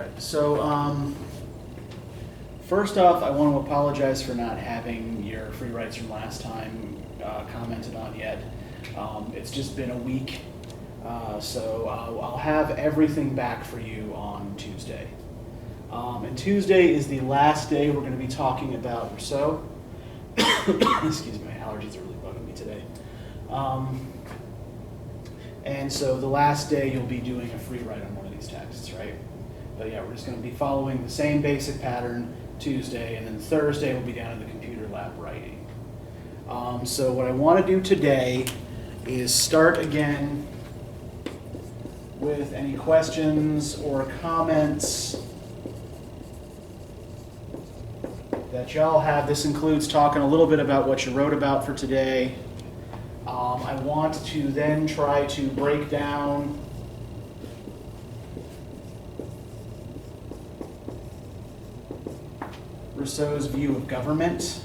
right. So first off, I want to apologize for not having your free writes from last time commented on yet. It's just been a week, so I'll have everything back for you on Tuesday. And Tuesday is the last day we're going to be talking about Rousseau. Excuse me, my allergies are really bugging me today. And so the last day you'll be doing a free write on one of these texts, right? But yeah, we're just going to be following the same basic pattern Tuesday, and then Thursday we'll be down in the computer lab writing. So what I want to do today is start again with any questions or comments that y'all have. This includes talking a little bit about what you wrote about for today. I want to then try to break down Rousseau's view of government.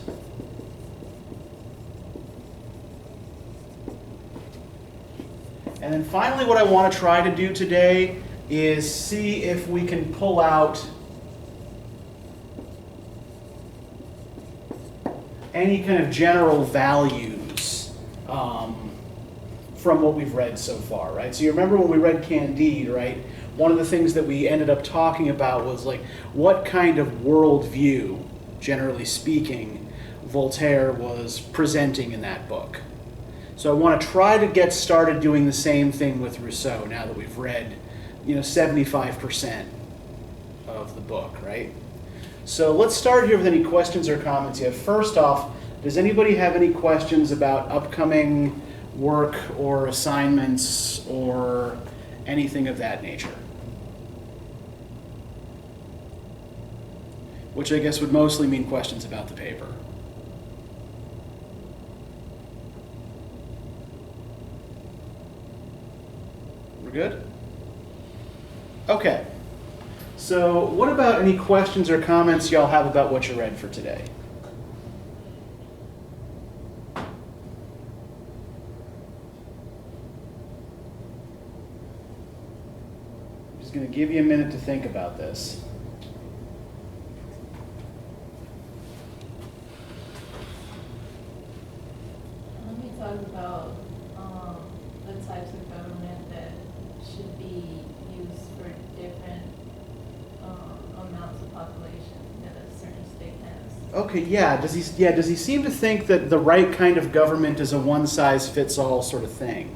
And then finally, what I want to try to do today is see if we can pull out any kind of general values from what we've read so far, right? So you remember when we read Candide, right? One of the things that we ended up talking about was like what kind of worldview, generally speaking, Voltaire was presenting in that book. So I want to try to get started doing the same thing with Rousseau now that we've read, 75% of the book, right? So let's start here with any questions or comments you have. First off, does anybody have any questions about upcoming work or assignments or anything of that nature? Which I guess would mostly mean questions about the paper. We're good? Okay. So what about any questions or comments y'all have about what you read for today? I'm just going to give you a minute to think about this. Let me talk about the types of government that should be used for different amounts of population that a certain state has. Okay, yeah. Does he seem to think that the right kind of government is a one-size-fits-all sort of thing?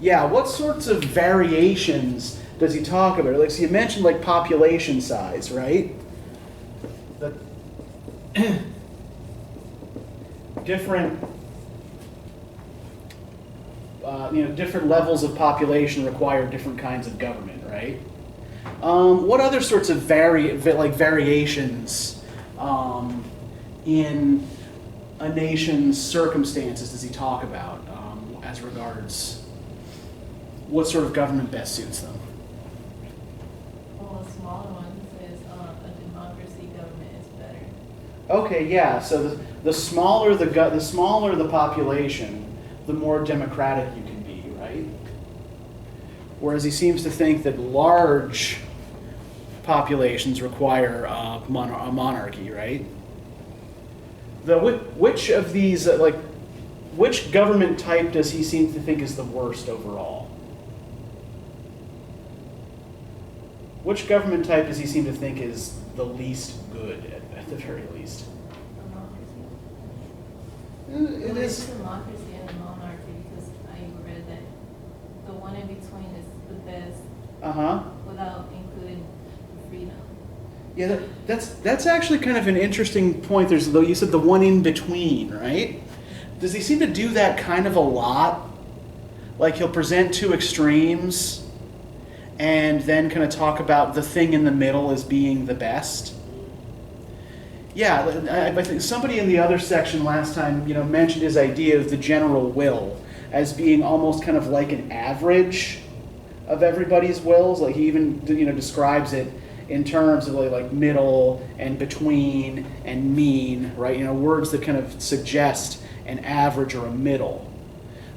Yeah, what sorts of variations does he talk about? Like, so you mentioned like population size, right? The different different levels of population require different kinds of government, right? What other sorts of variations in a nation's circumstances does he talk about as regards what sort of government best suits them? Well, a smaller one says a democracy government is better. Okay, yeah. So the smaller the population, the more democratic you can be, right? Whereas he seems to think that large populations require a monarchy, right? Which of these, which government type does he seem to think is the worst overall? Which government type does he seem to think is the least good, at the very least? Democracy. It is Democracy and a monarchy, because I read that the one in between is the best without including freedom. Yeah, that's actually kind of an interesting point. Though you said the one in between, right? Does he seem to do that kind of a lot? Like he'll present two extremes and then kind of talk about the thing in the middle as being the best? Yeah, I think somebody in the other section last time, mentioned his idea of the general will as being almost kind of like an average of everybody's wills. Like he even, describes it in terms of like middle and between and mean, right? Words that kind of suggest an average or a middle.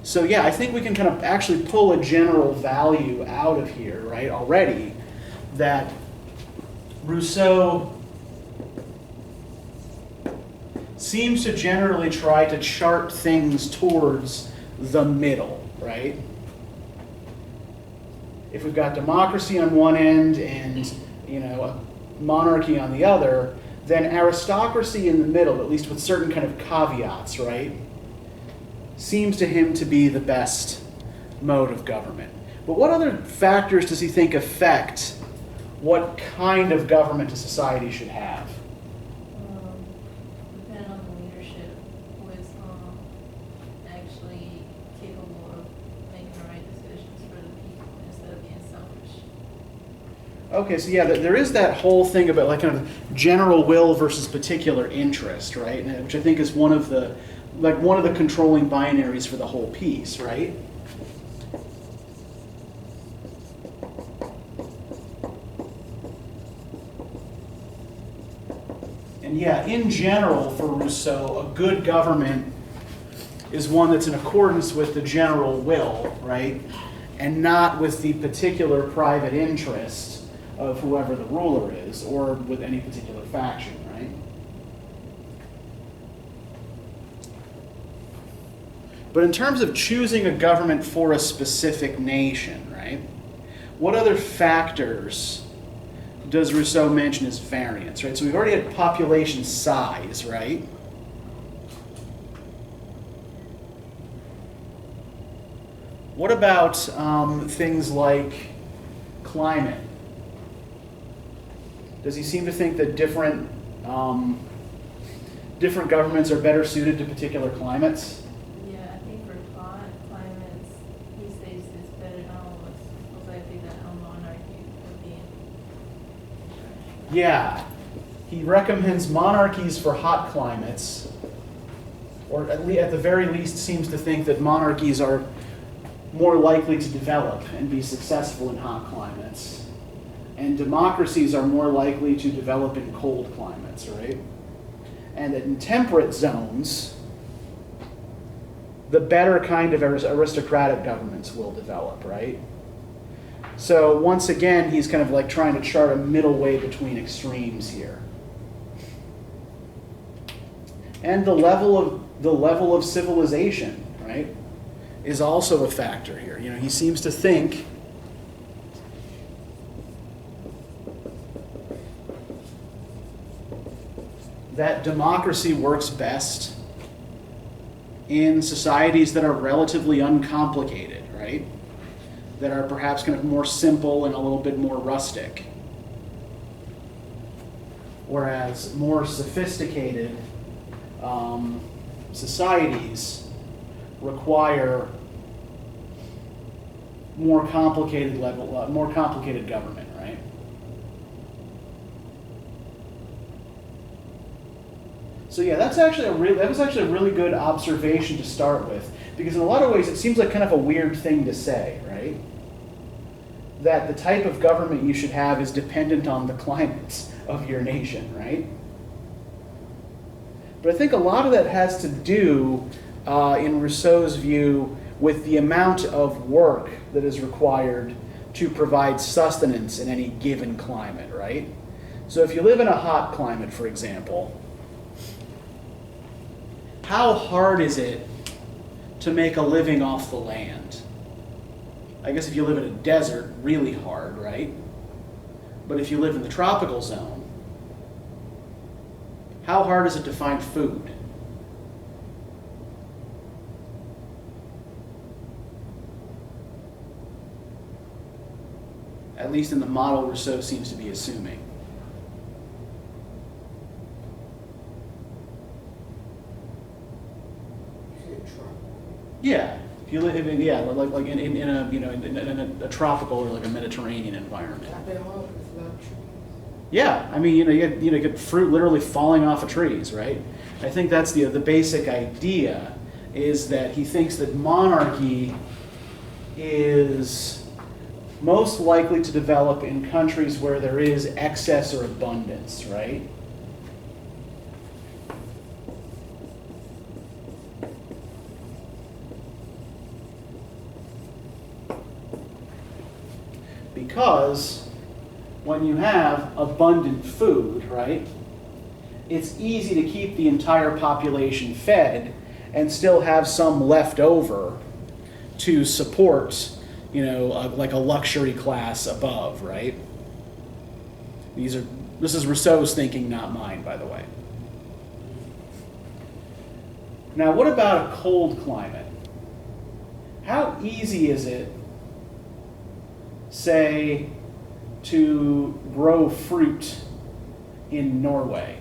So yeah, I think we can kind of actually pull a general value out of here, right, already, that Rousseau seems to generally try to chart things towards the middle, right? If we've got democracy on one end and, a monarchy on the other, then aristocracy in the middle, at least with certain kind of caveats, right, seems to him to be the best mode of government. But what other factors does he think affect what kind of government a society should have? Depending on the leadership, who is actually capable of making the right decisions for the people instead of being selfish. Okay, so yeah, there is that whole thing about like kind of general will versus particular interest, right? Which I think is one of the controlling binaries for the whole piece, right? And yeah, in general, for Rousseau, a good government is one that's in accordance with the general will, right? And not with the particular private interest of whoever the ruler is, or with any particular faction, right? But in terms of choosing a government for a specific nation, right? What other factors does Rousseau mention as variance, right? So we've already had population size, right? What about things like climate? Does he seem to think that different governments are better suited to particular climates? Yeah, I think for hot climates, he states it's better most likely that a monarchy would be in charge. Yeah. He recommends monarchies for hot climates, or at the very least seems to think that monarchies are more likely to develop and be successful in hot climates. And democracies are more likely to develop in cold climates, right? And that in temperate zones, the better kind of aristocratic governments will develop, right? So once again, he's kind of like trying to chart a middle way between extremes here. And the level of civilization, right, is also a factor here. He seems to think that democracy works best in societies that are relatively uncomplicated, right? That are perhaps kind of more simple and a little bit more rustic. Whereas more sophisticated societies require more complicated government, right? So yeah, that was actually a really good observation to start with, because in a lot of ways it seems like kind of a weird thing to say, right? That the type of government you should have is dependent on the climates of your nation, right? But I think a lot of that has to do, in Rousseau's view, with the amount of work that is required to provide sustenance in any given climate, right? So if you live in a hot climate, for example, how hard is it to make a living off the land? I guess if you live in a desert, really hard, right? But if you live in the tropical zone, how hard is it to find food? At least in the model Rousseau seems to be assuming. Yeah, if you live in in a tropical or like a Mediterranean environment. Yeah, I mean you get fruit literally falling off of trees, right? I think that's the basic idea, is that he thinks that monarchy is most likely to develop in countries where there is excess or abundance, right? Because when you have abundant food, right, it's easy to keep the entire population fed and still have some left over to support, like a luxury class above, right? This is Rousseau's thinking, not mine, by the way. Now, what about a cold climate? How easy is it, say, to grow fruit in Norway?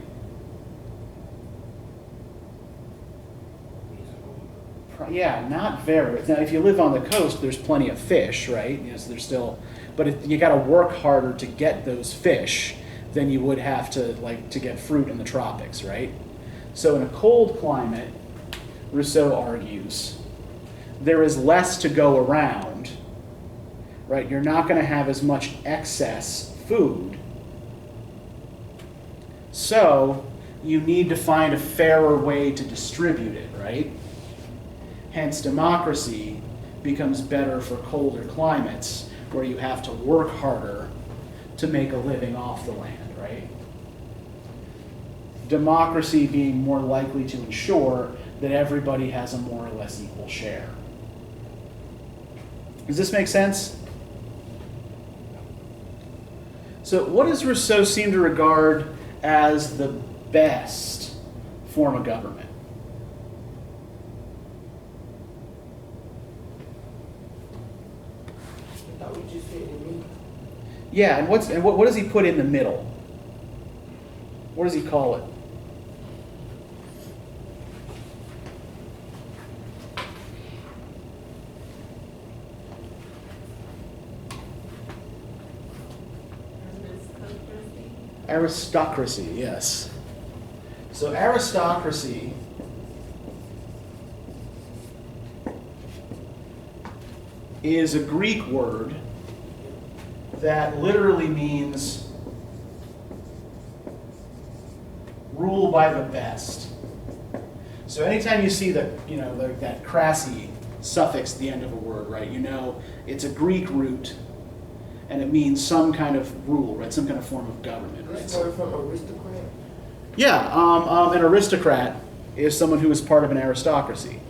Yeah, not very. Now, if you live on the coast, there's plenty of fish, right? So there's still, but you got to work harder to get those fish than you would have to get fruit in the tropics, right? So in a cold climate, Rousseau argues, there is less to go around, right? You're not going to have as much excess food. So you need to find a fairer way to distribute it, right? Hence, democracy becomes better for colder climates where you have to work harder to make a living off the land, right? Democracy being more likely to ensure that everybody has a more or less equal share. Does this make sense? So what does Rousseau seem to regard as the best form of government? Yeah, and what does he put in the middle? What does he call it? Aristocracy, yes. So aristocracy is a Greek word that literally means rule by the best. So anytime you see that crassy suffix at the end of a word, right, it's a Greek root and it means some kind of rule, right, some kind of form of government. Right? It's from aristocrat? Yeah, an aristocrat is someone who is part of an aristocracy.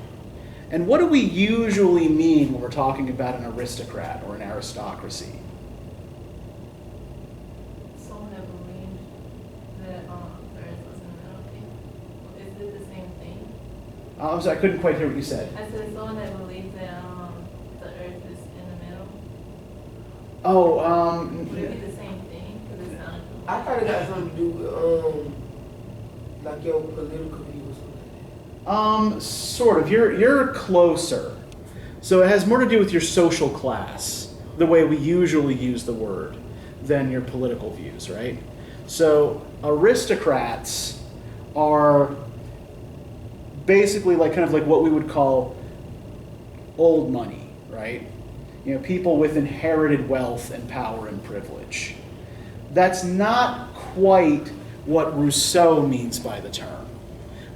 And what do we usually mean when we're talking about an aristocrat or an aristocracy? Someone that believed that the earth was in the middle. Is it the same thing? I'm sorry, I couldn't quite hear what you said. I said someone that believes that the earth is in the middle. Oh, Would it be the same thing? Because it sounded. I thought it got something to do with like your political views. Sort of. You're closer. So it has more to do with your social class, the way we usually use the word, than your political views, right? So aristocrats are basically kind of like what we would call old money, right? People with inherited wealth and power and privilege. That's not quite what Rousseau means by the term,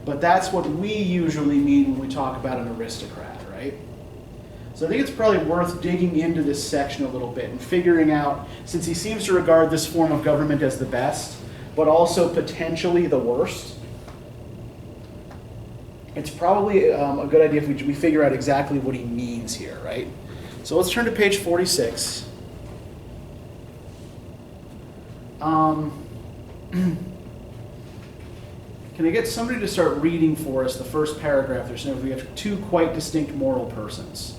but that's what we usually mean when we talk about an aristocrat, right? So I think it's probably worth digging into this section a little bit and figuring out, since he seems to regard this form of government as the best, but also potentially the worst, it's probably a good idea if we figure out exactly what he means here, right? So let's turn to page 46. Can I get somebody to start reading for us the first paragraph? We have two quite distinct moral persons.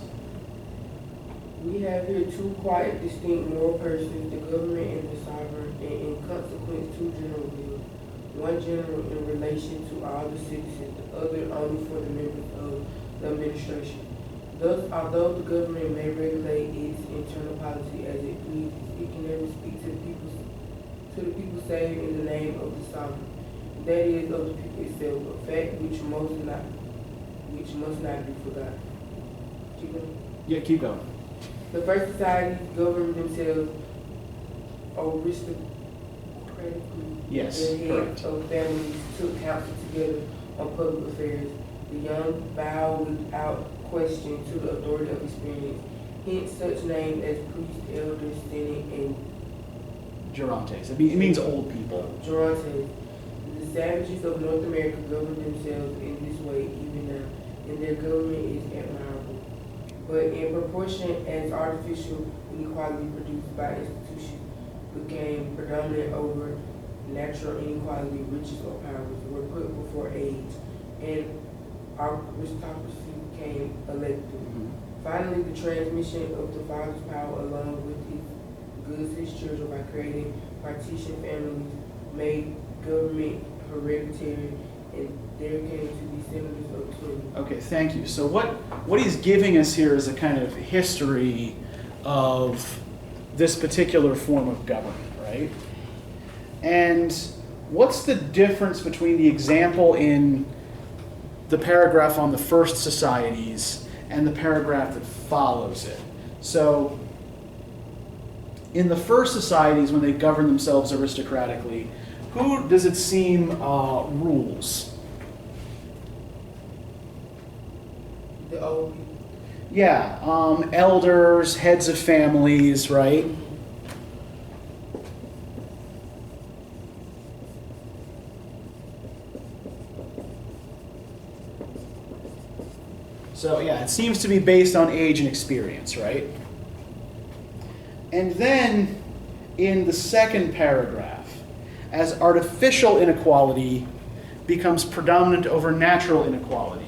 We have here two quite distinct moral persons, the government and the sovereign, and in consequence two general wills. One general in relation to all the citizens, the other only for the members of the administration. Thus, although the government may regulate its internal policy as it pleases, it can never speak to the people save in the name of the sovereign, that is, of the people itself, a fact which must not be forgotten. Keep going. Yeah, keep going. The first societies govern themselves aristocratically. Yes, The heads correct. of families took counsel together on public affairs. The young bow without question to the authority of experience. Hence, such names as priest, elder, senate, and Gerontes. It means old people. Gerontes. The savages of North America govern themselves in this way even now, and their government is admirable. But in proportion as artificial inequality produced by institutions became predominant over natural inequality, riches or powers were put before age, and aristocracy became elective. Finally, the transmission of the father's power along with his goods to his children by creating partition families made government hereditary, and there came to be senators of 20. Okay, thank you. So what he's giving us here is a kind of history of this particular form of government, right? And what's the difference between the example in the paragraph on the first societies and the paragraph that follows it? So in the first societies, when they govern themselves aristocratically, who does it seem rules? The old people. Yeah, elders, heads of families, right? So yeah, it seems to be based on age and experience, right? And then in the second paragraph, as artificial inequality becomes predominant over natural inequality.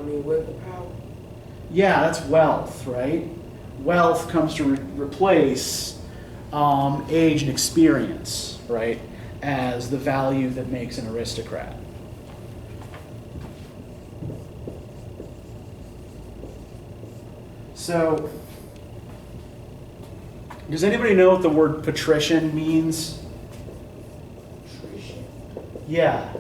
Wealth and power. Yeah, that's wealth, right? Wealth comes to replace age and experience, right, as the value that makes an aristocrat. So, does anybody know what the word patrician means? Patrician. Yeah.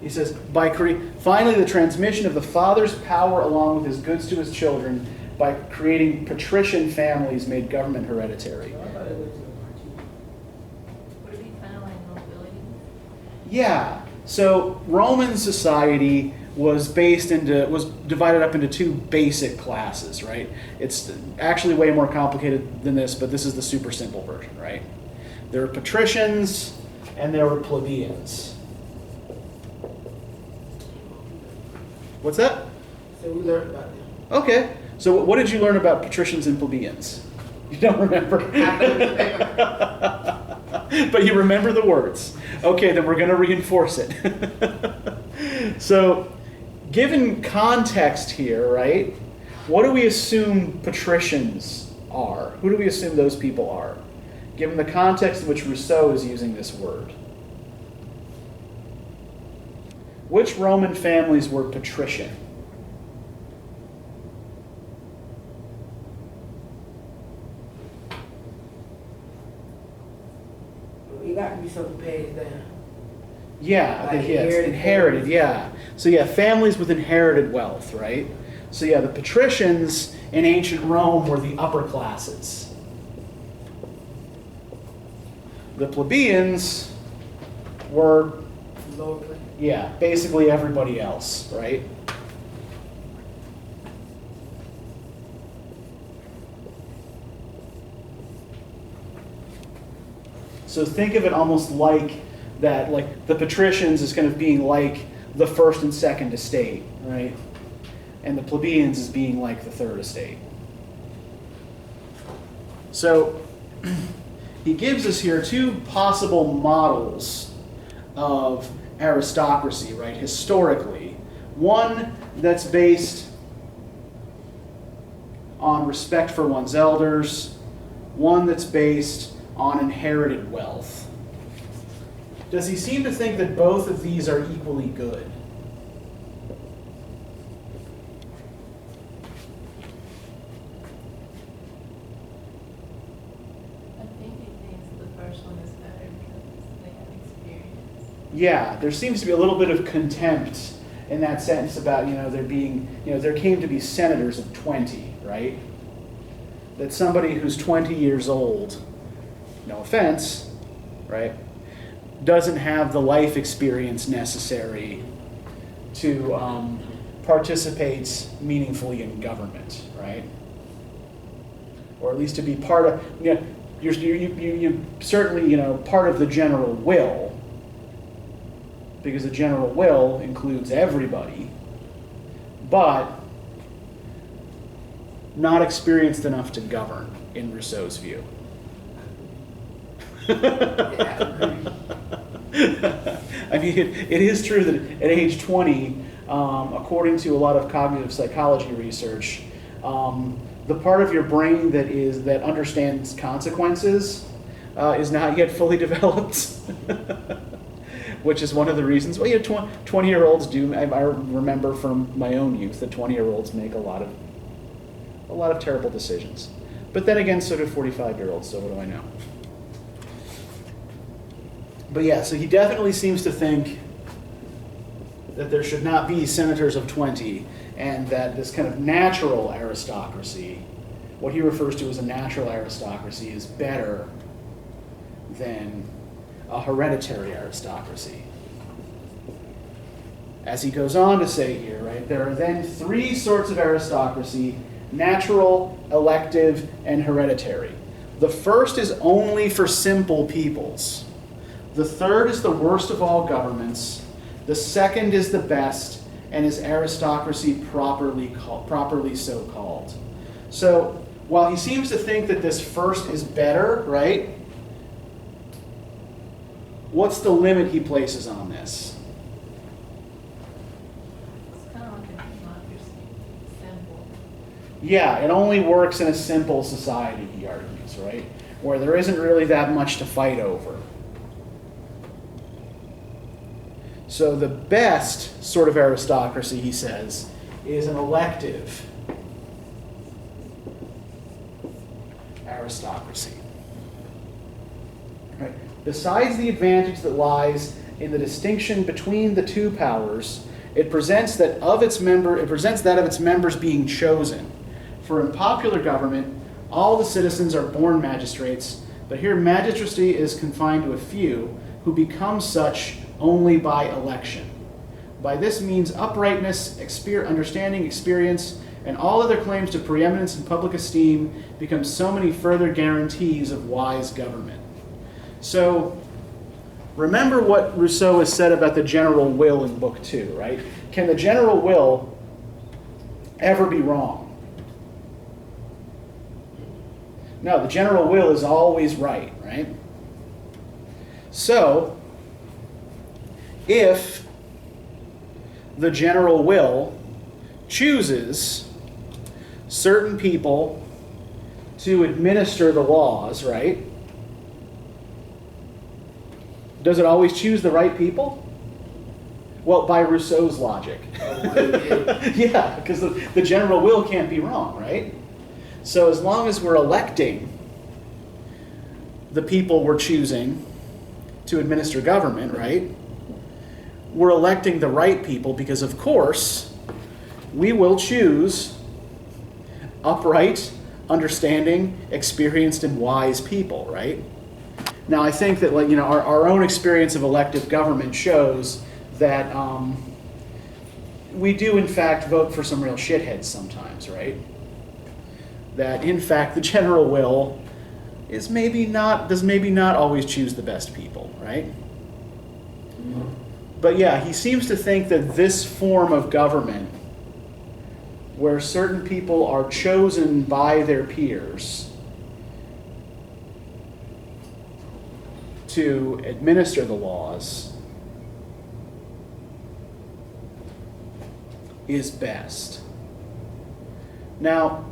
He says, finally the transmission of the father's power along with his goods to his children by creating patrician families made government hereditary. I thought it was Would it be kind of like nobility? Yeah. So Roman society was divided up into two basic classes, right? It's actually way more complicated than this, but this is the super simple version, right? There were patricians and there were plebeians. What's that? So we learned about them. Okay. So what did you learn about patricians and plebeians? You don't remember. But you remember the words. Okay, then we're going to reinforce it. So, given context here, right, what do we assume patricians are? Who do we assume those people are? Given the context in which Rousseau is using this word. Which Roman families were patrician? It got to be something passed down. Yeah, Like it's inherited, yeah. So yeah, families with inherited wealth, right? So yeah, the patricians in ancient Rome were the upper classes. The plebeians were, Lower class. yeah, basically everybody else, right? So think of it almost like that, like the patricians is kind of being like the first and second estate, right? And the plebeians is being like the third estate. So he gives us here two possible models of aristocracy, right, historically. One that's based on respect for one's elders, one that's based on inherited wealth. Does he seem to think that both of these are equally good? I think he thinks the first one is better because they have experience. Yeah, there seems to be a little bit of contempt in that sentence about, there being, there came to be senators of 20, right? That somebody who's 20 years old, no offense, right, doesn't have the life experience necessary to participate meaningfully in government, right? or at least to be part of, you certainly, part of the general will, because the general will includes everybody, but not experienced enough to govern, in Rousseau's view. I mean, it is true that at age 20, according to a lot of cognitive psychology research, the part of your brain that understands consequences is not yet fully developed, which is one of the reasons. Well, 20-year-olds do. I remember from my own youth that 20-year-olds make a lot of terrible decisions. But then again, so do 45-year-olds. So what do I know? But yeah, so he definitely seems to think that there should not be senators of 20, and that this kind of natural aristocracy, what he refers to as a natural aristocracy, is better than a hereditary aristocracy. As he goes on to say here, right, there are then three sorts of aristocracy: natural, elective, and hereditary. The first is only for simple peoples. The third is the worst of all governments. The second is the best, and is aristocracy properly so called. So while he seems to think that this first is better, right? What's the limit he places on this? It's kind of like a democracy, simple. Yeah, it only works in a simple society, he argues, right? Where there isn't really that much to fight over. So the best sort of aristocracy, he says, is an elective aristocracy. Right. Besides the advantage that lies in the distinction between the two powers, it presents that of its members being chosen. For in popular government, all the citizens are born magistrates, but here magistracy is confined to a few who become such only by election. By this means uprightness, understanding, experience, and all other claims to preeminence and public esteem become so many further guarantees of wise government. So, remember what Rousseau has said about the general will in Book 2, right? Can the general will ever be wrong? No, the general will is always right? So, if the general will chooses certain people to administer the laws, right? Does it always choose the right people? Well, by Rousseau's logic. Yeah, because the general will can't be wrong, right? So as long as we're electing the people we're choosing to administer government, right? We're electing the right people because, of course, we will choose upright, understanding, experienced, and wise people, right? Now, I think that, our own experience of elective government shows that we do, in fact, vote for some real shitheads sometimes, right? That, in fact, the general will does maybe not always choose the best people, right? Mm-hmm. But yeah, he seems to think that this form of government, where certain people are chosen by their peers to administer the laws, is best. Now,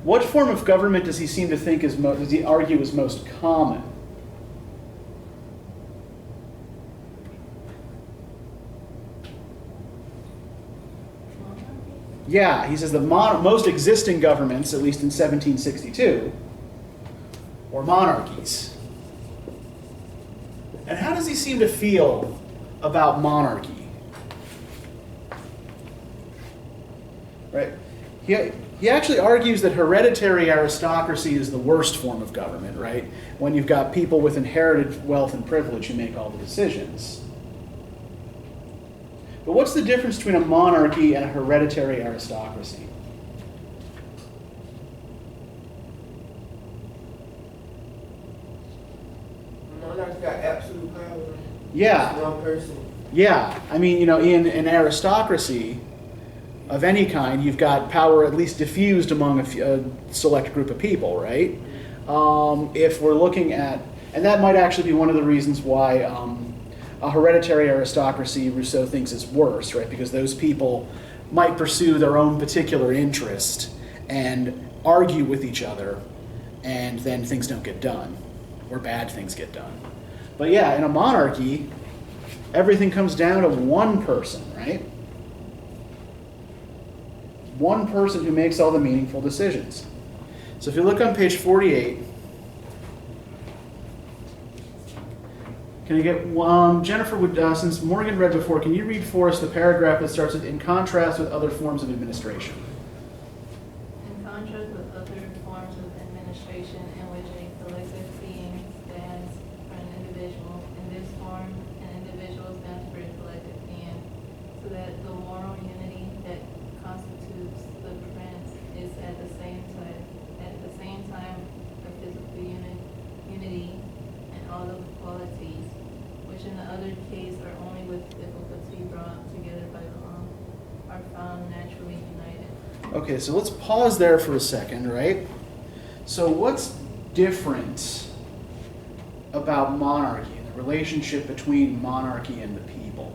what form of government does he seem to think does he argue is most common? Yeah, he says the most existing governments, at least in 1762, were monarchies. And how does he seem to feel about monarchy? Right? He actually argues that hereditary aristocracy is the worst form of government, right? When you've got people with inherited wealth and privilege who make all the decisions. But what's the difference between a monarchy and a hereditary aristocracy? Monarchy got absolute power. Yeah. It's one person. Yeah, I mean, in an aristocracy of any kind, you've got power at least diffused among a select group of people, right? If we're looking at, and that might actually be one of the reasons why a hereditary aristocracy Rousseau thinks is worse, right? Because those people might pursue their own particular interest and argue with each other, and then things don't get done, or bad things get done. But yeah, in a monarchy, everything comes down to one person, right? One person who makes all the meaningful decisions. So if you look on page 48, can you get, Jennifer, would, since Morgan read before, can you read for us the paragraph that starts with, in contrast with other forms of administration? In contrast with other forms of administration in which a collective being stands for an individual, in this form, an individual stands for a collective being, so that the moral unity that constitutes the prince is at the same time a physical unity and all the qualities, which in the other case are only with difficulty brought together by the law, are found naturally united. Okay, so let's pause there for a second, right? So what's different about monarchy, the relationship between monarchy and the people,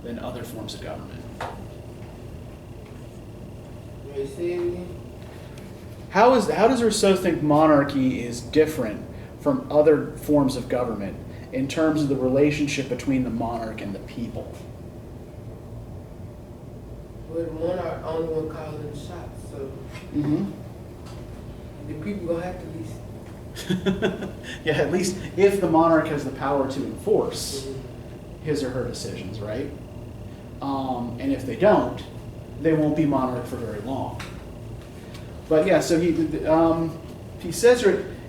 than other forms of government? May I say it again? How does Rousseau think monarchy is different from other forms of government in terms of the relationship between the monarch and the people? Well, the monarch only one calling the shots, so Mm-hmm. the people gonna have to listen. Yeah, at least if the monarch has the power to enforce his or her decisions, right? And if they don't, they won't be monarch for very long. But yeah, so he says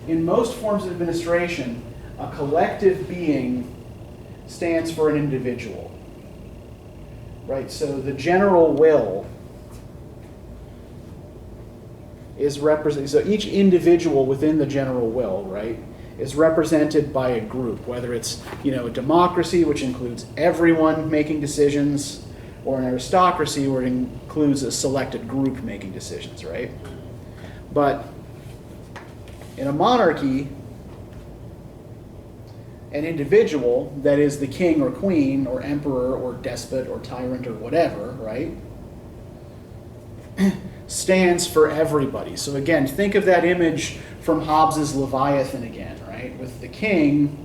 in most forms of administration, a collective being stands for an individual, right? So the general will is represented, so each individual within the general will, right, is represented by a group, whether it's, a democracy, which includes everyone making decisions, or an aristocracy, where it includes a selected group making decisions, right? But in a monarchy, an individual, that is the king or queen or emperor or despot or tyrant or whatever, right, stands for everybody. So again, think of that image from Hobbes's Leviathan again, right, with the king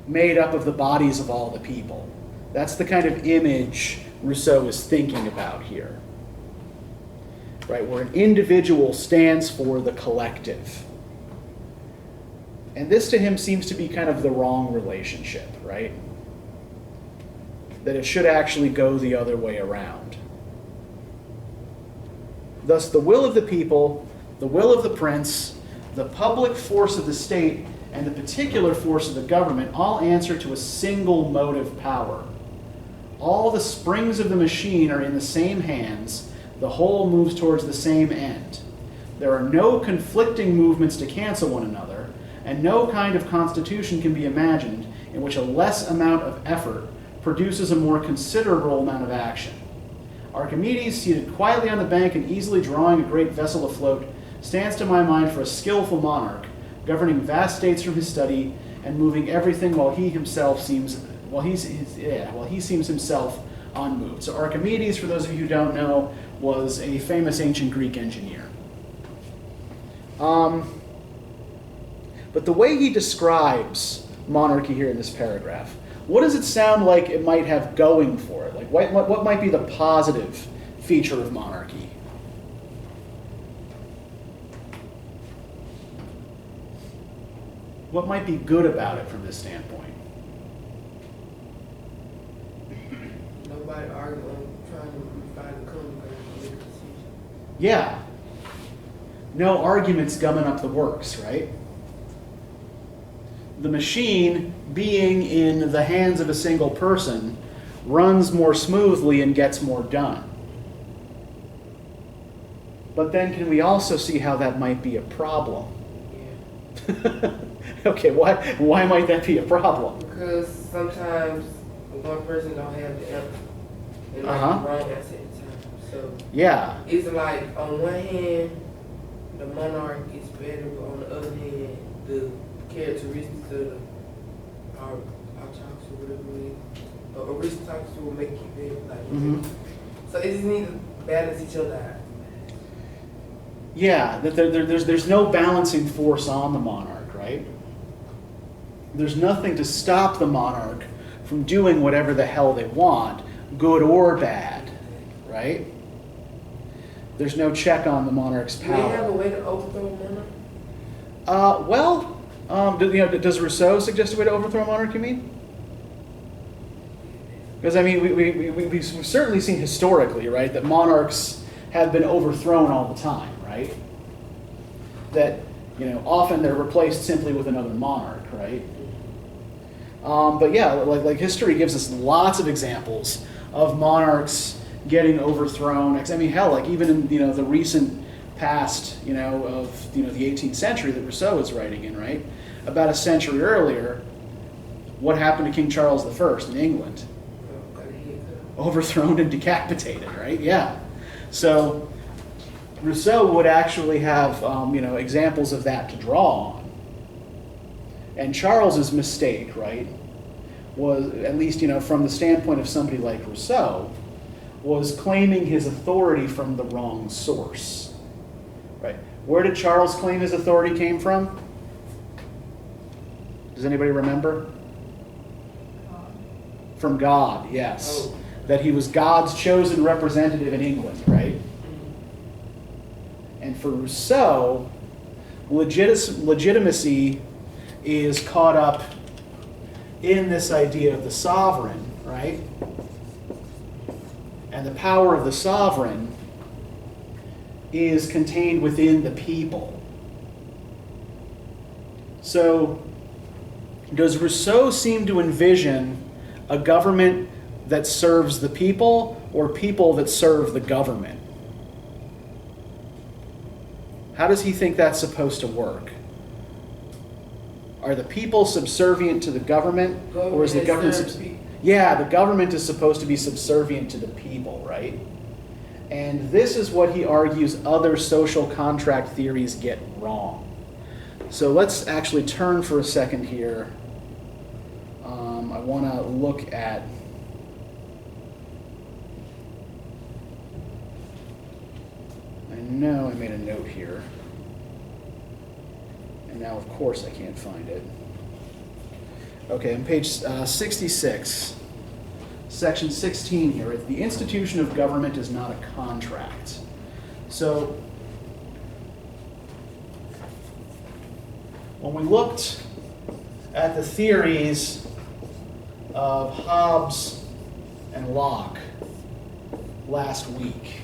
made up of the bodies of all the people. That's the kind of image Rousseau is thinking about here. Right, where an individual stands for the collective. And this to him seems to be kind of the wrong relationship, right? That it should actually go the other way around. Thus, the will of the people, the will of the prince, the public force of the state, and the particular force of the government all answer to a single motive power. All the springs of the machine are in the same hands. The whole moves towards the same end. There are no conflicting movements to cancel one another, and no kind of constitution can be imagined in which a less amount of effort produces a more considerable amount of action. Archimedes, seated quietly on the bank and easily drawing a great vessel afloat, stands to my mind for a skillful monarch, governing vast states from his study and moving everything while he seems himself unmoved. So Archimedes, for those of you who don't know, was a famous ancient Greek engineer. But the way he describes monarchy here in this paragraph, what does it sound like it might have going for it? Like what might be the positive feature of monarchy? What might be good about it from this standpoint? Nobody arguing, trying to find a common ground and make a decision. Yeah. No arguments gumming up the works, right? The machine, being in the hands of a single person, runs more smoothly and gets more done. But then can we also see how that might be a problem? Okay, why might that be a problem? Because sometimes one person don't have the answer. And like Uh-huh. the wrong answer at the time. So Yeah. it's like on one hand, the monarch is better, but on the other hand, the characteristics of the autocracy, whatever it is, or aristocracy will make you better. Like, Mhm. so it just need to balance each other out. Yeah, that there's no balancing force on the monarch, right? There's nothing to stop the monarch from doing whatever the hell they want, good or bad, right? There's no check on the monarch's Do they have a power. way to overthrow a monarch? Does Rousseau suggest a way to overthrow a monarch, you mean? Because, I mean, we've certainly seen historically, right, that monarchs have been overthrown all the time, right? That, often they're replaced simply with another monarch, right? But yeah, like history gives us lots of examples of monarchs getting overthrown. I mean, hell, like even in the recent past, of the 18th century that Rousseau was writing in, right? About a century earlier, what happened to King Charles I in England? Overthrown and decapitated, right? Yeah. So Rousseau would actually have examples of that to draw on. And Charles's mistake, right, was, at least from the standpoint of somebody like Rousseau, was claiming his authority from the wrong source. Right? Where did Charles claim his authority came from? Does anybody remember? From God, yes. Oh. That he was God's chosen representative in England, right? And for Rousseau, legitimacy is caught up in this idea of the sovereign, right? And the power of the sovereign is contained within the people. So, does Rousseau seem to envision a government that serves the people or people that serve the government? How does he think that's supposed to work? Are the people subservient to the government, or is the government the government is supposed to be subservient to the people, right? And this is what he argues other social contract theories get wrong. So let's actually turn for a second here. I want to look at I know I made a note here. And now, of course, I can't find it. Okay, on page 66, section 16 here, the institution of government is not a contract. So, when we looked at the theories of Hobbes and Locke last week,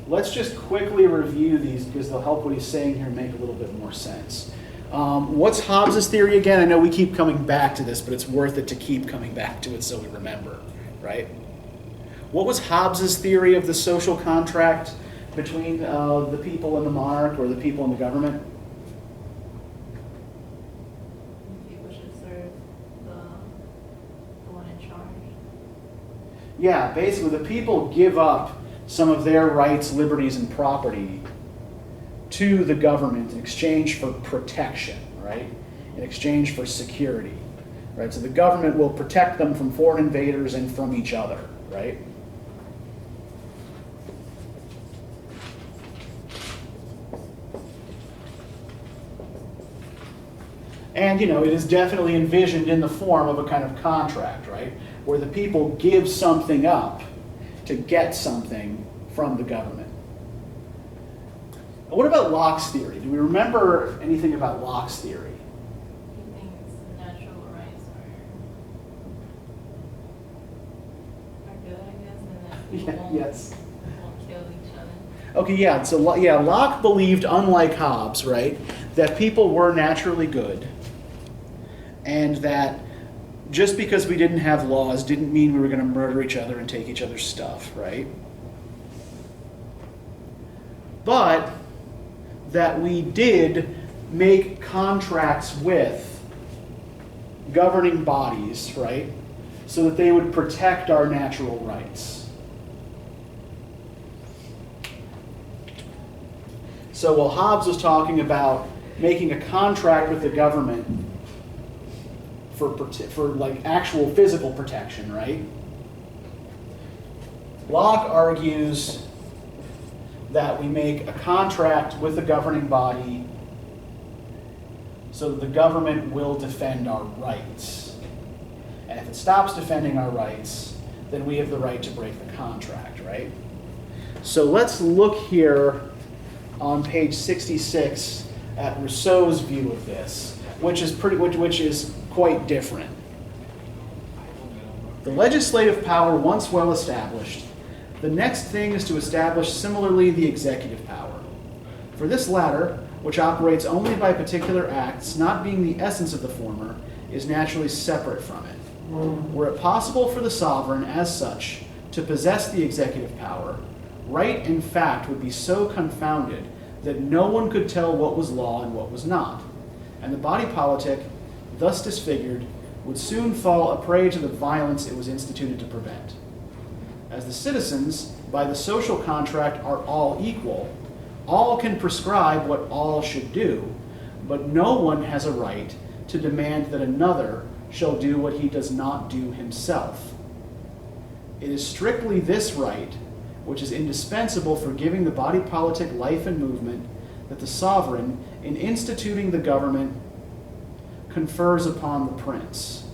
let's just quickly review these because they'll help what he's saying here make a little bit more sense. What's Hobbes' theory again? I know we keep coming back to this, but it's worth it to keep coming back to it so we remember, right? What was Hobbes' theory of the social contract between the people and the monarch, or the people and the government? People should serve the one in charge. Yeah, basically the people give up some of their rights, liberties, and property to the government in exchange for protection, right? In exchange for security, right? So the government will protect them from foreign invaders and from each other, right? And, it is definitely envisioned in the form of a kind of contract, right? Where the people give something up to get something from the government. What about Locke's theory? Do we remember anything about Locke's theory? He thinks natural rights are good, I guess, and that people Yes. won't kill each other. Okay, yeah, so Locke believed, unlike Hobbes, right, that people were naturally good, and that just because we didn't have laws didn't mean we were going to murder each other and take each other's stuff, right? But that we did make contracts with governing bodies, right, so that they would protect our natural rights. So while Hobbes was talking about making a contract with the government for like actual physical protection, right? Locke argues that we make a contract with the governing body so that the government will defend our rights. And if it stops defending our rights, then we have the right to break the contract, right? So let's look here on page 66 at Rousseau's view of this, which is quite different. The legislative power once well established, the next thing is to establish similarly the executive power. For this latter, which operates only by particular acts, not being the essence of the former, is naturally separate from it. Were it possible for the sovereign, as such, to possess the executive power, right and fact would be so confounded that no one could tell what was law and what was not, and the body politic, thus disfigured, would soon fall a prey to the violence it was instituted to prevent. As the citizens, by the social contract, are all equal, all can prescribe what all should do, but no one has a right to demand that another shall do what he does not do himself. It is strictly this right, which is indispensable for giving the body politic life and movement, that the sovereign, in instituting the government, confers upon the prince.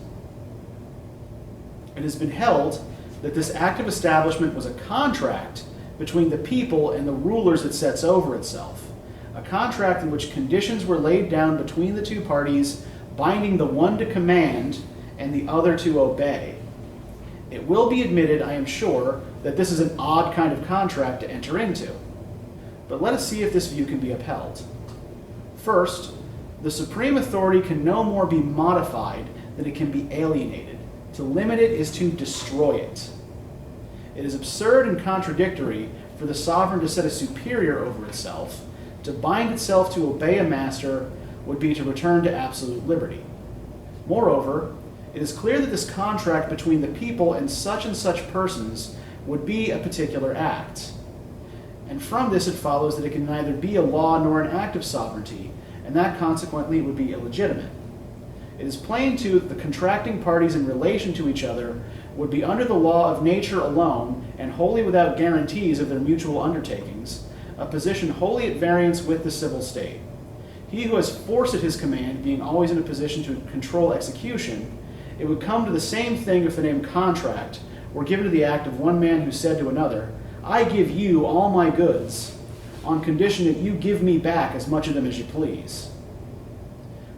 It has been held that this act of establishment was a contract between the people and the rulers it sets over itself, a contract in which conditions were laid down between the two parties, binding the one to command and the other to obey. It will be admitted, I am sure, that this is an odd kind of contract to enter into. But let us see if this view can be upheld. First, the supreme authority can no more be modified than it can be alienated. To limit it is to destroy it. It is absurd and contradictory for the sovereign to set a superior over itself. To bind itself to obey a master would be to return to absolute liberty. Moreover, it is clear that this contract between the people and such persons would be a particular act. And from this it follows that it can neither be a law nor an act of sovereignty, and that consequently would be illegitimate. It is plain too that the contracting parties in relation to each other would be under the law of nature alone, and wholly without guarantees of their mutual undertakings, a position wholly at variance with the civil state. He who has force at his command being always in a position to control execution, it would come to the same thing if the name contract were given to the act of one man who said to another, I give you all my goods, on condition that you give me back as much of them as you please.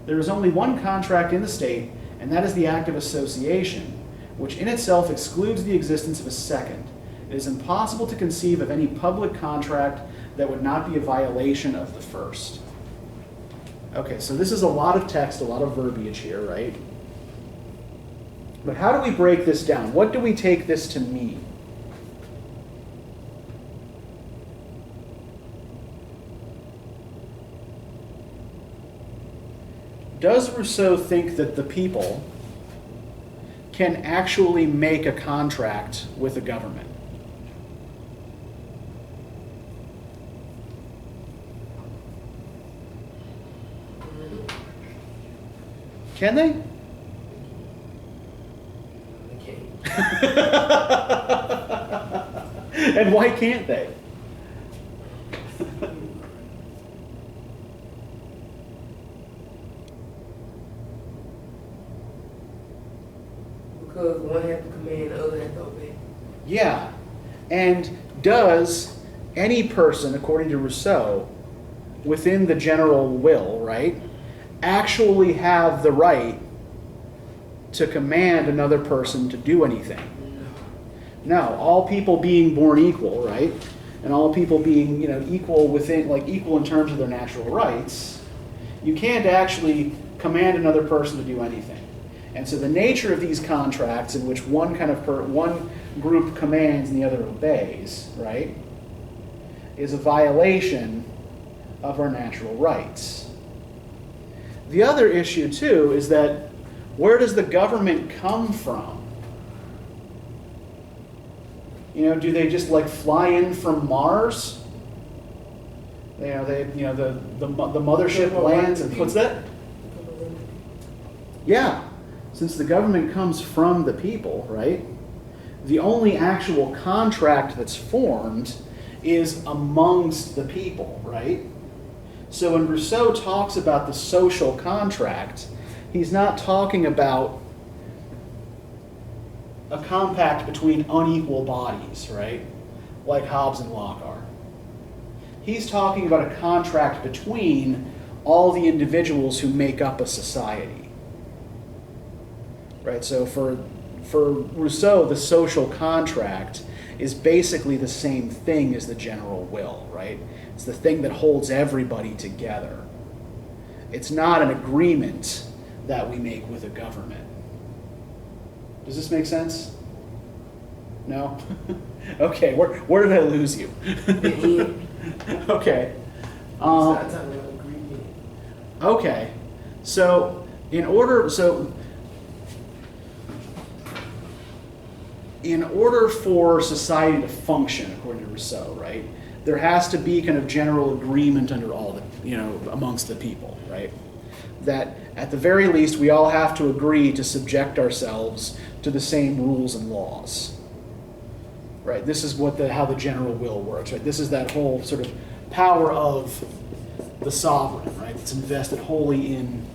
There is only one contract in the state, and that is the act of association, which in itself excludes the existence of a second. It is impossible to conceive of any public contract that would not be a violation of the first. Okay, so this is a lot of text, a lot of verbiage here, right? But how do we break this down? What do we take this to mean? Does Rousseau think that the people can actually make a contract with the government? Can they? And why can't they? Because one has to command, the other has to obey. Yeah. And does any person, according to Rousseau, within the general will, right, actually have the right to command another person to do anything? No. All people being born equal, right? And all people being, equal within, equal in terms of their natural rights, you can't actually command another person to do anything. And so the nature of these contracts in which one group commands and the other obeys, right, is a violation of our natural rights. the other issue too is that where does the government come from? You know, do they just like fly in from Mars? You know, the mothership lands and what's that? Yeah, since the government comes from the people, right? The only actual contract that's formed is amongst the people, right? So when Rousseau talks about the social contract, he's not talking about a compact between unequal bodies, right? Like Hobbes and Locke are. He's talking about a contract between all the individuals who make up a society. Right? So for Rousseau, the social contract is basically the same thing as the general will, right? It's the thing that holds everybody together. It's not an agreement that we make with a government. Does this make sense? No? Okay, where did I lose you? Okay. Okay. So in order for society to function, according to Rousseau, right, there has to be kind of general agreement under all the, you know, amongst the people, right? That at the very least we all have to agree to subject ourselves to the same rules and laws. Right? This is how the general will works, right? This is that whole sort of power of the sovereign, right? It's invested wholly in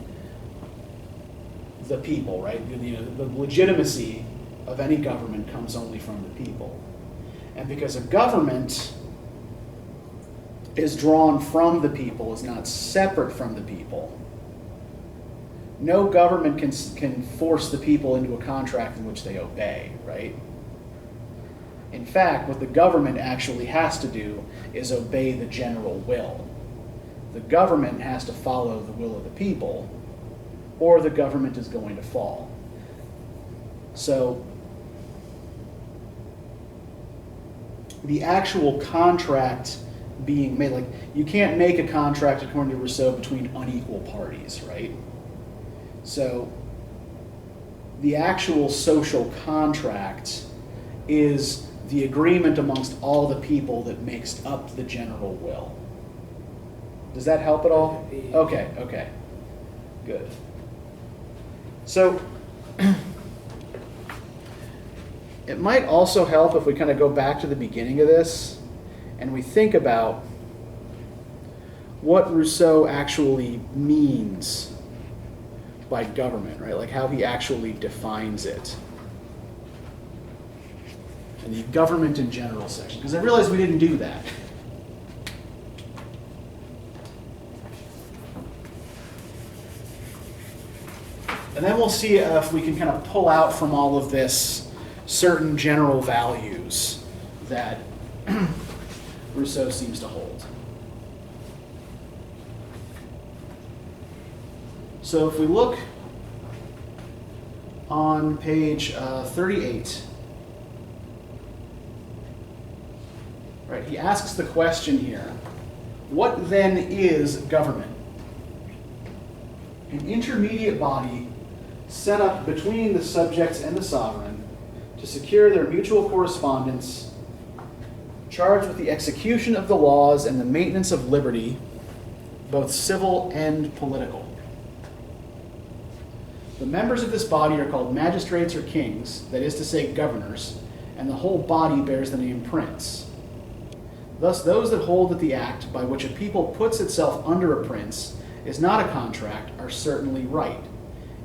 the people, right? The legitimacy of any government comes only from the people. And because a government is drawn from the people, is not separate from the people, no government can force the people into a contract in which they obey, right? In fact, what the government actually has to do is obey the general will. The government has to follow the will of the people, or the government is going to fall. So, the actual contract being made, like, you can't make a contract, according to Rousseau, between unequal parties, right? So, the actual social contract is the agreement amongst all the people that makes up the general will. Does that help at all? Okay, good. So, it might also help if we kind of go back to the beginning of this and we think about what Rousseau actually means by government, right? Like how he actually defines it. And the government in general section, because I realized we didn't do that. And then we'll see if we can kind of pull out from all of this certain general values that Rousseau seems to hold. So if we look on page 38, right, he asks the question here, what then is government? An intermediate body set up between the subjects and the sovereign to secure their mutual correspondence, charged with the execution of the laws and the maintenance of liberty, both civil and political. The members of this body are called magistrates or kings, that is to say governors, and the whole body bears the name prince. Thus, those that hold that the act by which a people puts itself under a prince is not a contract are certainly right.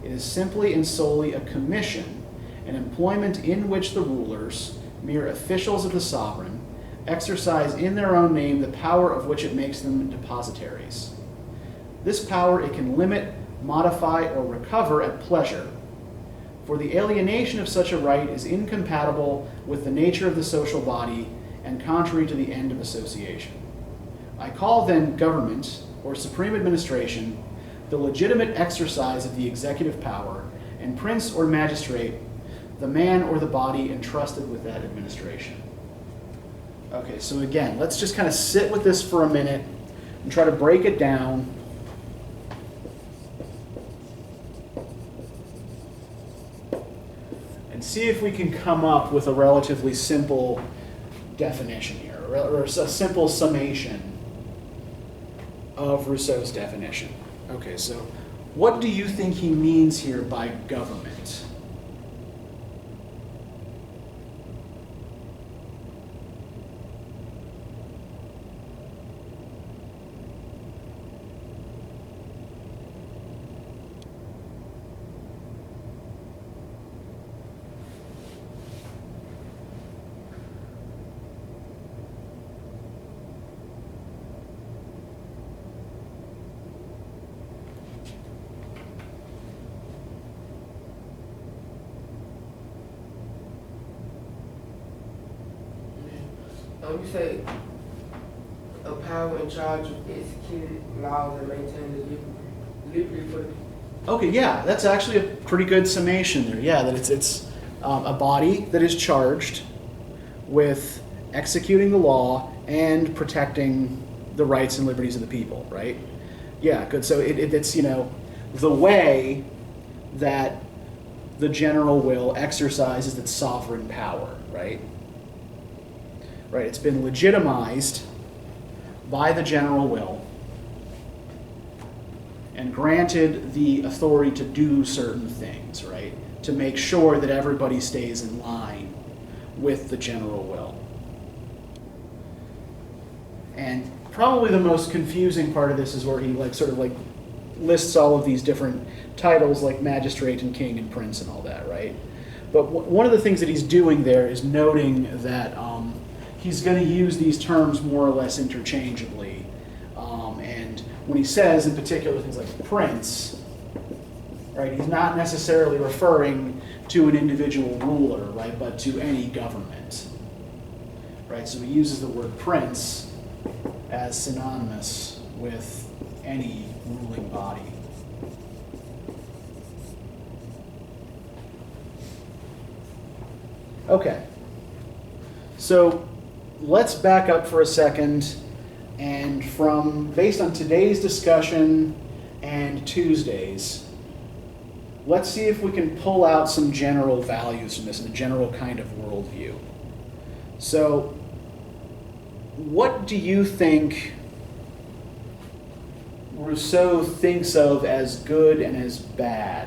It is simply and solely a commission, an employment in which the rulers, mere officials of the sovereign, exercise in their own name the power of which it makes them depositaries. This power it can limit, modify, or recover at pleasure. For the alienation of such a right is incompatible with the nature of the social body and contrary to the end of association. I call then government, or supreme administration, the legitimate exercise of the executive power, and prince or magistrate, the man or the body entrusted with that administration. Okay, so again, let's just kind of sit with this for a minute and try to break it down see if we can come up with a relatively simple definition here, or a simple summation of Rousseau's definition. Okay, so what do you think he means here by government? You say a power in charge of executing laws and maintaining the liberty for the people. Okay, yeah, that's actually a pretty good summation there. Yeah, that it's a body that is charged with executing the law and protecting the rights and liberties of the people, right? Yeah, good. So it's, you know, the way that the general will exercises its sovereign power, right? Right, it's been legitimized by the general will and granted the authority to do certain things, right? To make sure that everybody stays in line with the general will. And probably the most confusing part of this is where he sort of lists all of these different titles like magistrate and king and prince and all that, right? But one of the things that he's doing there is noting that he's going to use these terms more or less interchangeably. And when he says, in particular, things like prince, right, he's not necessarily referring to an individual ruler, right, but to any government. Right, so he uses the word prince as synonymous with any ruling body. Okay, so let's back up for a second, and based on today's discussion and Tuesday's, let's see if we can pull out some general values from this and a general kind of worldview. So, what do you think Rousseau thinks of as good and as bad,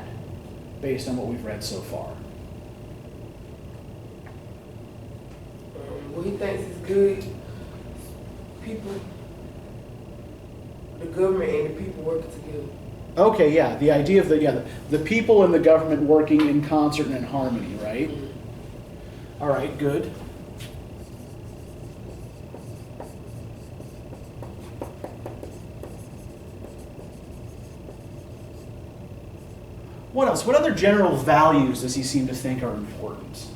based on what we've read so far? What he thinks is good, people, the government and the people working together. Okay, yeah, the idea of the people and the government working in concert and in harmony, right? Mm-hmm. All right, good. What else? What other general values does he seem to think are important?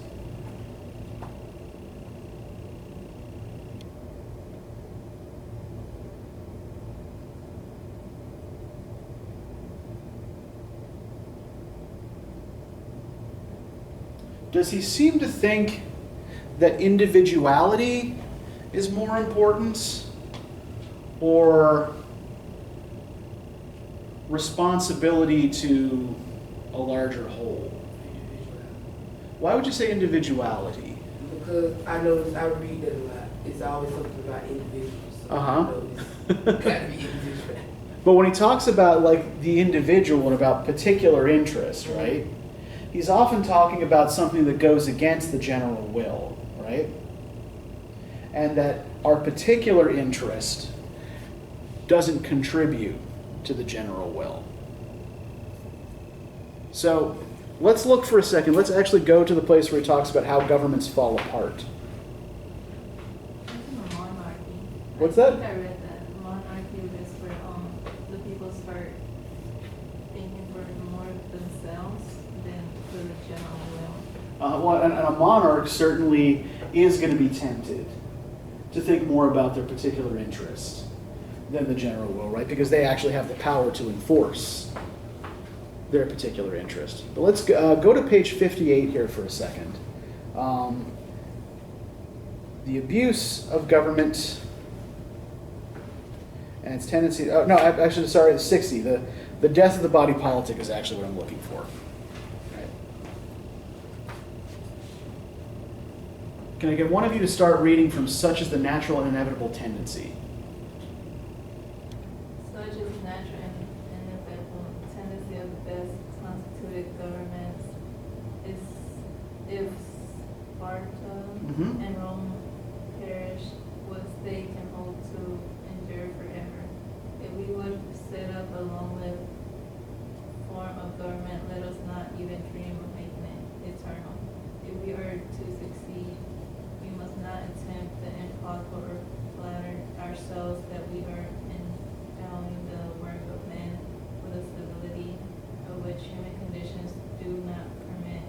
Does he seem to think that individuality is more important, or responsibility to a larger whole? Why would you say individuality? Because I read that a lot. It's always something about individuals. So gotta be individual. But when he talks about the individual and about particular interests, right? He's often talking about something that goes against the general will, right? And that our particular interest doesn't contribute to the general will. So let's look for a second. Let's actually go to the place where he talks about how governments fall apart. Monarchy. What's that? I think I read that. Monarchy is where the people start thinking for more of themselves than for the general will. And a monarch certainly is going to be tempted to think more about their particular interest than the general will, right? Because they actually have the power to enforce their particular interest. But let's go to page 58 here for a second. The abuse of government and its tendency... Oh, no, actually, sorry, the 60. The death of the body politic is actually what I'm looking for. Right. Can I get one of you to start reading from such as the natural and inevitable tendency? Such is natural and inevitable tendency of the best constituted governments is if Sparta Mhm. and Rome perish, what state can hope to endure forever? If we would set up a long-lived form of government, let us not even dream of making it eternal. If we are to succeed, we must not attempt the impossible or flatter ourselves that we are endowing the work of man with a stability of which human conditions do not permit.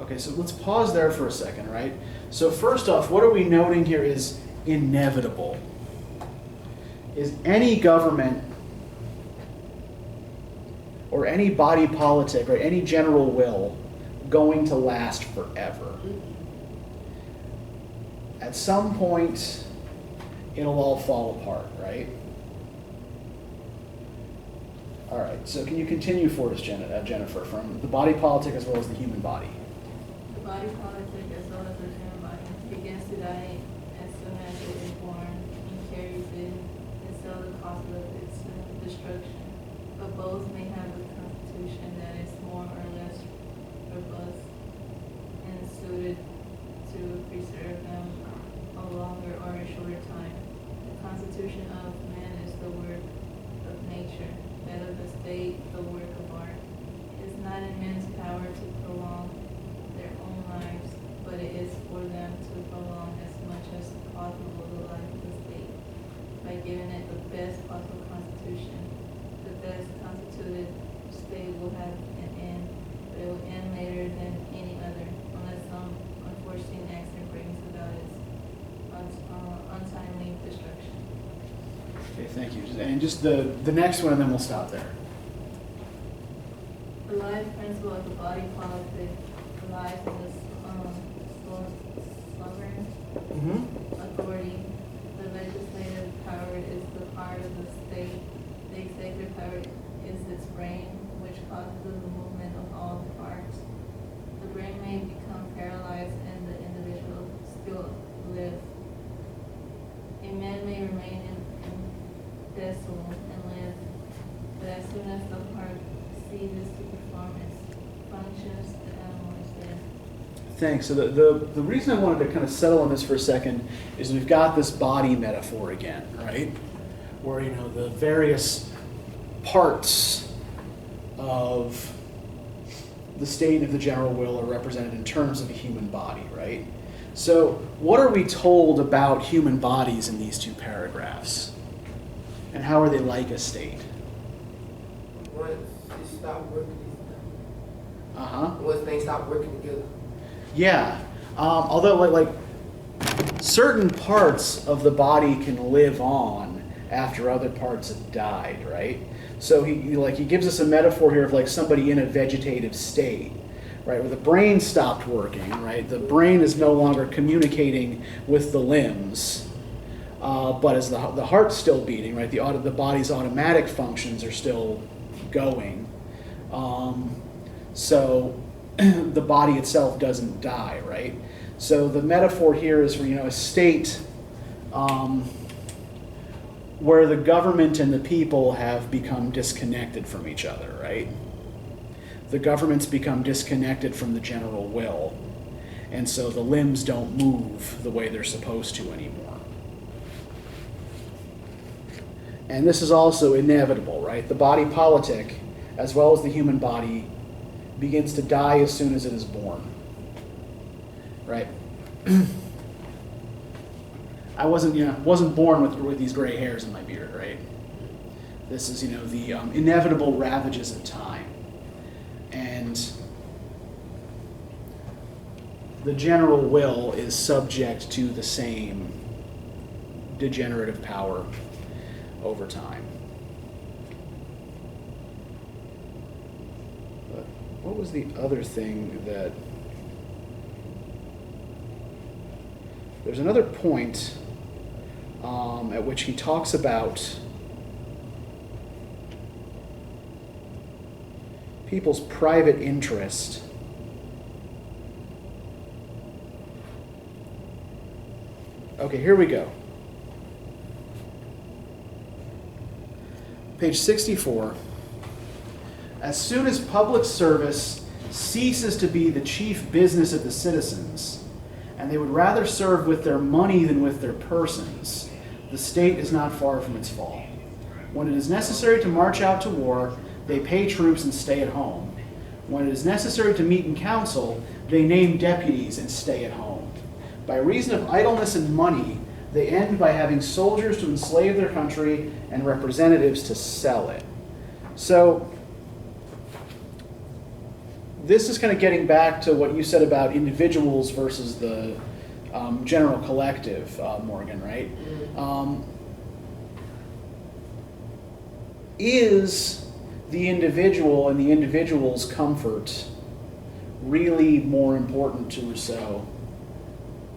Okay, so let's pause there for a second, right? So first off, what are we noting here is inevitable. Is any government or any body politic or any general will going to last forever? At some point, it'll all fall apart, right? All right, so can you continue for us, Jennifer, from the body politic as well as the human body? The body politic as well as the human body begins to die as soon as it is born and carries it until the cause of its destruction. But both may have a constitution that is more or less robust and suited to preserve them a longer or a shorter time. The constitution of man is the work of nature, that of the state the work of art. It is not in men's power to prolong their own lives, but it is for them to prolong as much as possible the life of the state by giving it the best possible constitution. The best constituted state will have an end, but it will end later than any other, unless some unforeseen accident brings about its untimely destruction. Okay, thank you. And just the next one, and then we'll stop there. The life principle of the body politic lies in the sovereign authority. The legislative power is the part of the state. The executive power is its brain, which causes the movement of all the parts. The brain may become paralyzed and the individual still live. A man may remain imbecile and live, but as soon as the heart ceases to perform its functions, the animal is dead. Thanks. So the reason I wanted to kind of settle on this for a second is we've got this body metaphor again, right? Where, you know, the various parts of the state of the general will are represented in terms of a human body, right? So what are we told about human bodies in these two paragraphs? And how are they like a state? Once it stop working, Uh-huh. once things stop working together. Yeah. Although like certain parts of the body can live on after other parts have died, right? So he gives us a metaphor here of like somebody in a vegetative state, right? Where the brain stopped working, right? The brain is no longer communicating with the limbs, but as the heart's still beating, right? The body's automatic functions are still going. So the body itself doesn't die, right? So the metaphor here is for, you know, a state where the government and the people have become disconnected from each other, right? The government's become disconnected from the general will, and so the limbs don't move the way they're supposed to anymore. And this is also inevitable, right? The body politic, as well as the human body, begins to die as soon as it is born, right? I wasn't born with these gray hairs in my beard, right? This is, you know, the inevitable ravages of time. And the general will is subject to the same degenerative power over time. But what was the other thing that... There's another point at which he talks about people's private interest Okay, here we go. Page 64. As soon as public service ceases to be the chief business of the citizens, and they would rather serve with their money than with their persons, the state is not far from its fall. When it is necessary to march out to war, they pay troops and stay at home. When it is necessary to meet in council, they name deputies and stay at home. By reason of idleness and money, they end by having soldiers to enslave their country and representatives to sell it. So, this is kind of getting back to what you said about individuals versus the general collective, Morgan, right? Is the individual and the individual's comfort really more important to Rousseau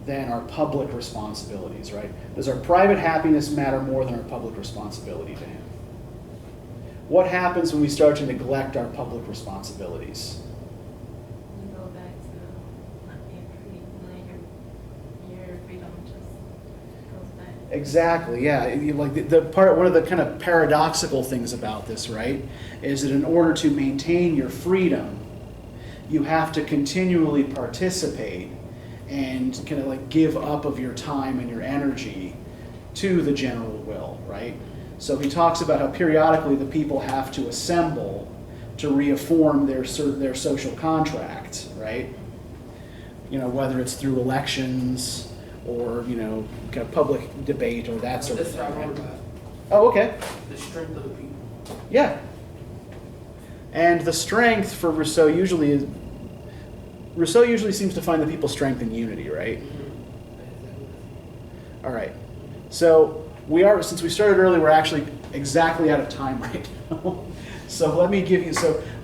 than our public responsibilities, right? Does our private happiness matter more than our public responsibility to him? What happens when we start to neglect our public responsibilities? You go back to not being free, your freedom just goes back. Exactly, yeah. Like the part, one of the kind of paradoxical things about this, right, is that in order to maintain your freedom, you have to continually participate and kind of like give up of your time and your energy to the general will, right? So he talks about how periodically the people have to assemble to reaffirm their social contract, right? You know, whether it's through elections or, you know, kind of public debate or that sort of That's thing. what I Right? wrote about. Oh, okay. The strength of the people. Yeah. And the strength for Rousseau usually seems to find the people's strength in unity, right? All right. So since we started early, we're actually exactly out of time right now. So let me give you,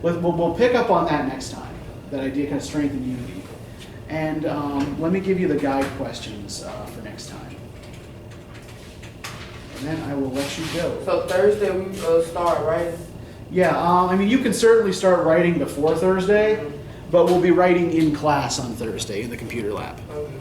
we'll pick up on that next time, that idea, kind of strength and unity. And let me give you the guide questions for next time. And then I will let you go. So Thursday we start writing. Yeah, I mean, you can certainly start writing before Thursday, but we'll be writing in class on Thursday in the computer lab. Okay.